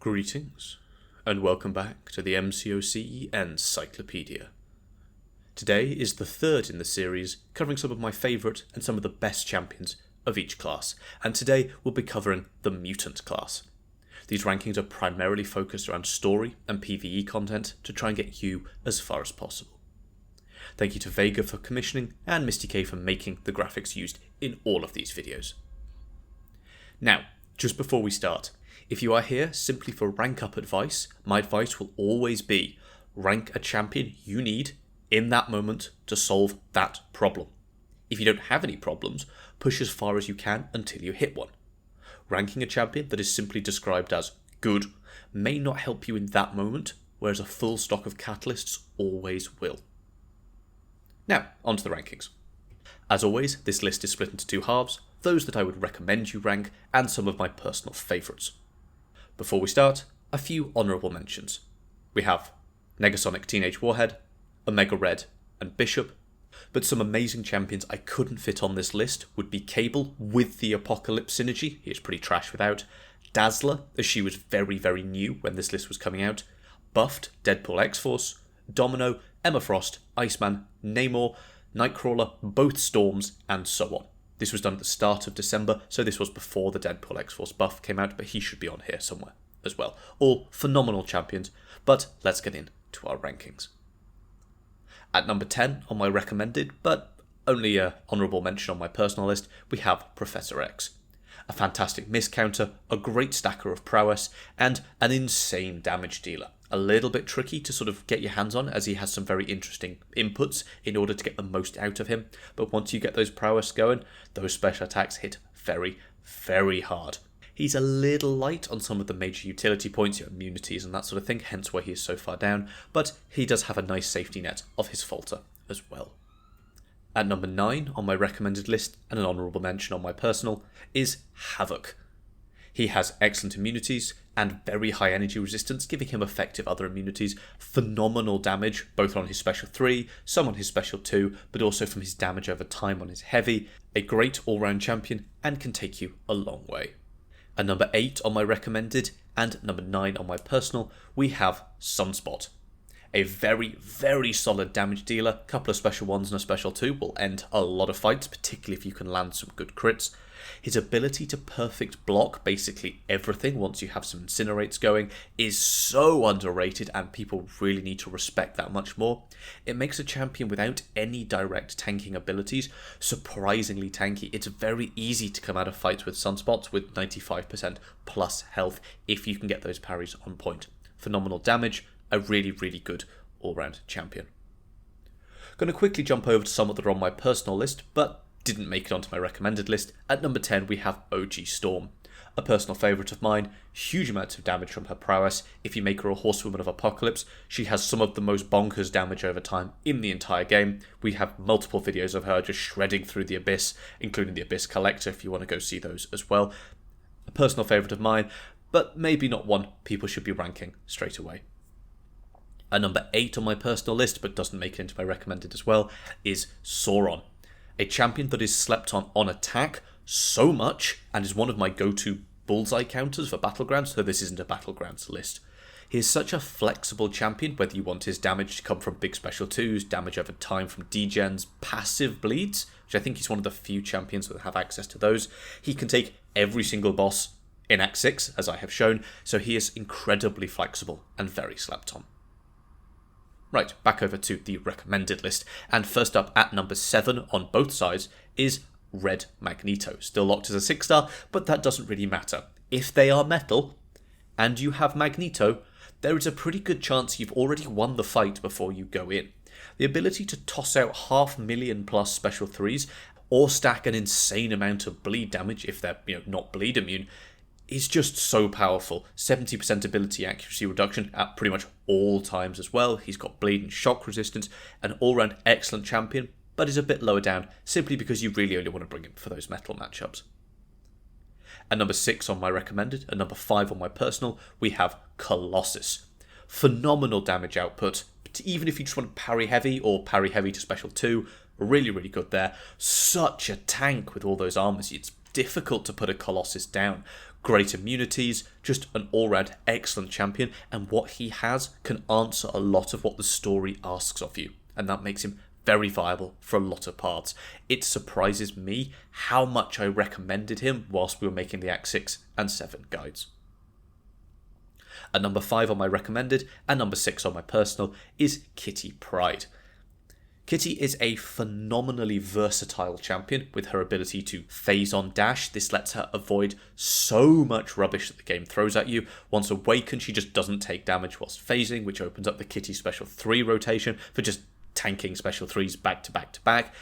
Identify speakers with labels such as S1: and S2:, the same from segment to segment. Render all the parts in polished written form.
S1: Greetings, and welcome back to the MCOC Encyclopedia. Today is the third in the series, covering some of my favourite and some of the best champions of each class, and today we'll be covering the Mutant class. These rankings are primarily focused around story and PvE content to try and get you as far as possible. Thank you to Vega for commissioning and Misty K for making the graphics used in all of these videos. Now, just before we start, if you are here simply for rank up advice, my advice will always be rank a champion you need in that moment to solve that problem. If you don't have any problems, push as far as you can until you hit one. Ranking a champion that is simply described as good may not help you in that moment, whereas a full stock of catalysts always will. Now, on to the rankings. As always, this list is split into two halves, those that I would recommend you rank and some of my personal favourites. Before we start, a few honourable mentions. We have Negasonic Teenage Warhead, Omega Red, and Bishop, but some amazing champions I couldn't fit on this list would be Cable with the Apocalypse synergy, he is pretty trash without, Dazzler, as she was very new when this list was coming out, Buffed, Deadpool X-Force, Domino, Emma Frost, Iceman, Namor, Nightcrawler, both Storms, and so on. This was done at the start of December, so this was before the Deadpool X-Force buff came out, but he should be on here somewhere as well. All phenomenal champions, but let's get into our rankings. At number 10 on my recommended, but only an honourable mention on my personal list, we have Professor X. A fantastic miss counter, a great stacker of prowess, and an insane damage dealer. A little bit tricky to sort of get your hands on, as he has some very interesting inputs in order to get the most out of him, but once you get those prowess going, those special attacks hit very hard. He's a little light on some of the major utility points, your immunities and that sort of thing, hence why he is so far down, but he does have a nice safety net of his falter as well. At number 9 on my recommended list, and an honourable mention on my personal, is Havoc. He has excellent immunities and very high energy resistance, giving him effective other immunities, phenomenal damage, both on his special 3, some on his special 2, but also from his damage over time on his heavy, a great all-round champion, and can take you a long way. At number 8 on my recommended, and number 9 on my personal, we have Sunspot. A very solid damage dealer, a couple of special 1s and a special 2 will end a lot of fights, particularly if you can land some good crits. His ability to perfect block basically everything once you have some incinerates going is so underrated, and people really need to respect that much more. It makes a champion without any direct tanking abilities surprisingly tanky. It's very easy to come out of fights with Sunspots with 95% plus health if you can get those parries on point. Phenomenal damage, a really good all-round champion. Going to quickly jump over to some that are on my personal list, but didn't make it onto my recommended list. At number 10 we have OG Storm. A personal favourite of mine, huge amounts of damage from her prowess. If you make her a Horsewoman of Apocalypse, she has some of the most bonkers damage over time in the entire game. We have multiple videos of her just shredding through the Abyss, including the Abyss Collector if you want to go see those as well. A personal favourite of mine, but maybe not one people should be ranking straight away. At number 8 on my personal list, but doesn't make it into my recommended as well, is Sauron. A champion that is slept on attack so much, and is one of my go-to bullseye counters for Battlegrounds, so this isn't a Battlegrounds list. He is such a flexible champion, whether you want his damage to come from big special 2s, damage over time from degens, passive bleeds, which I think he's one of the few champions that have access to those. He can take every single boss in Act 6, as I have shown, so he is incredibly flexible and very slept on. Right, back over to the recommended list, and first up at number 7 on both sides is Red Magneto. Still locked as a 6-star, but that doesn't really matter. If they are metal, and you have Magneto, there is a pretty good chance you've already won the fight before you go in. The ability to toss out 500,000 plus special 3s, or stack an insane amount of bleed damage if they're not bleed immune, is just so powerful. 70% ability accuracy reduction at pretty much all times as well. He's got bleed and shock resistance, an all-round excellent champion, but is a bit lower down simply because you really only want to bring him for those metal matchups. At number 6 on my recommended, and number 5 on my personal, we have Colossus. Phenomenal damage output, but even if you just want parry heavy or parry heavy to special 2, really good there. Such a tank with all those armors, it's difficult to put a Colossus down. great immunities, just an all-round excellent champion, and what he has can answer a lot of what the story asks of you, and that makes him very viable for a lot of parts. It surprises me how much I recommended him whilst we were making the Act 6 and 7 guides. At number 5 on my recommended and number 6 on my personal is Kitty Pryde. Kitty is a phenomenally versatile champion with her ability to phase on dash. This lets her avoid so much rubbish that the game throws at you. Once awakened, she just doesn't take damage whilst phasing, which opens up the Kitty special 3 rotation for just tanking special 3s back to back to back.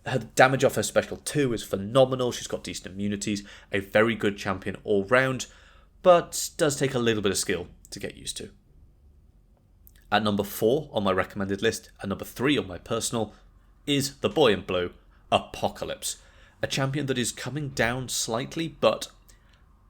S1: Her damage off her special 2 is phenomenal. She's got decent immunities, a very good champion all round, but does take a little bit of skill to get used to. At number 4 on my recommended list, and number 3 on my personal, is the boy in blue, Apocalypse. A champion that is coming down slightly, but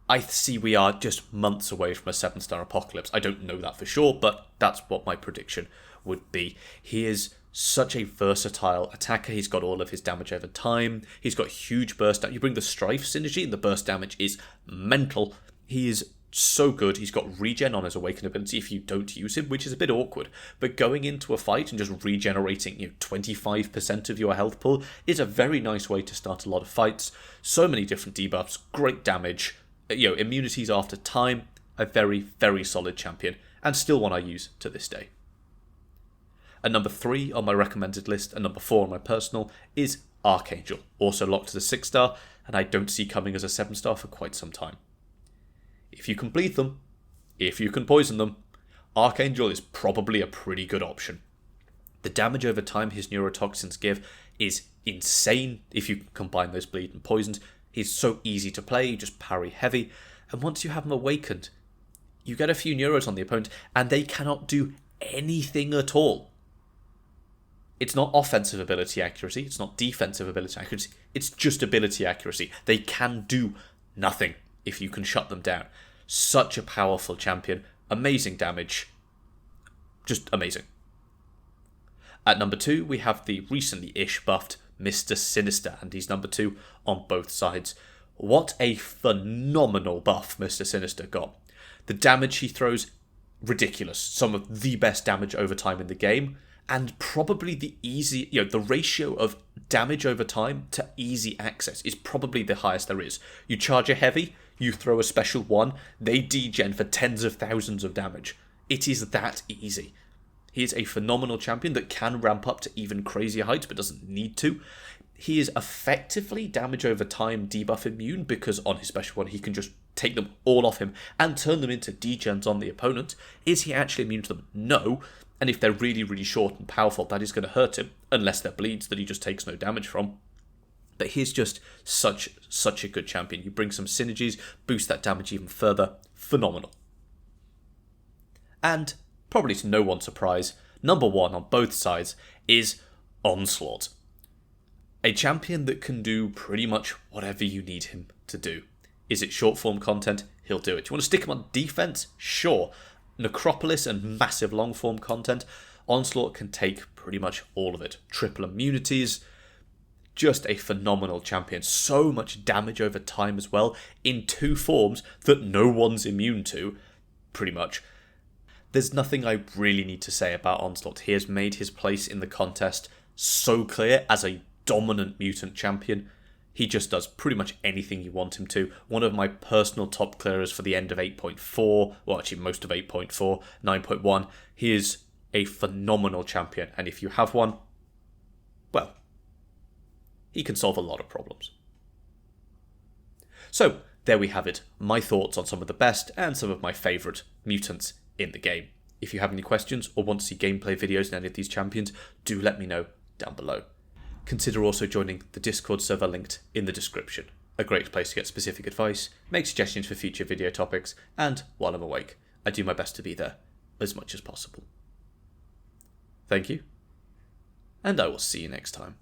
S1: I see we are just months away from a 7-star Apocalypse. I don't know that for sure, but that's what my prediction would be. He is such a versatile attacker. He's got all of his damage over time. He's got huge burst damage. You bring the Strife synergy and the burst damage is mental. He is so good. He's got regen on his awakened ability if you don't use him, which is a bit awkward. But going into a fight and just regenerating 25% of your health pool is a very nice way to start a lot of fights. So many different debuffs, great damage, immunities after time. A very, very solid champion, and still one I use to this day. And number 3 on my recommended list and number 4 on my personal is Archangel, also locked as a 6-star, and I don't see coming as a 7-star for quite some time. If you can bleed them, if you can poison them, Archangel is probably a pretty good option. The damage over time his neurotoxins give is insane if you combine those bleed and poisons. He's so easy to play, you just parry heavy, and once you have him awakened, you get a few neuros on the opponent and they cannot do anything at all. It's not offensive ability accuracy, it's not defensive ability accuracy, it's just ability accuracy. They can do nothing if you can shut them down. Such a powerful champion, amazing damage, just amazing. At number 2, we have the recently-ish buffed Mr. Sinister, and he's number 2 on both sides. What a phenomenal buff Mr. Sinister got. The damage he throws, ridiculous. Some of the best damage over time in the game, and probably the ratio of damage over time to easy access is probably the highest there is. You charge a heavy, you throw a special 1, they degen for tens of thousands of damage. It is that easy. He is a phenomenal champion that can ramp up to even crazier heights but doesn't need to. He is effectively damage over time debuff immune because on his special 1 he can just take them all off him and turn them into degens on the opponent. Is he actually immune to them? No. And if they're really, really short and powerful, that is going to hurt him, unless they're bleeds that he just takes no damage from. But he's just such a good champion. You bring some synergies, boost that damage even further. Phenomenal. And, probably to no one's surprise, number 1 on both sides is Onslaught. A champion that can do pretty much whatever you need him to do. Is it short form content? He'll do it. You want to stick him on defense? Sure. Necropolis and massive long form content, Onslaught can take pretty much all of it. Triple immunities, just a phenomenal champion. So much damage over time as well, in 2 forms that no one's immune to, pretty much. There's nothing I really need to say about Onslaught. He has made his place in the contest so clear as a dominant mutant champion. He just does pretty much anything you want him to. One of my personal top clearers for the end of 8.4, well actually most of 8.4, 9.1. He is a phenomenal champion, and if you have one, well, he can solve a lot of problems. So, there we have it. My thoughts on some of the best and some of my favourite mutants in the game. If you have any questions or want to see gameplay videos in any of these champions, do let me know down below. Consider also joining the Discord server linked in the description. A great place to get specific advice, make suggestions for future video topics, and while I'm awake, I do my best to be there as much as possible. Thank you, and I will see you next time.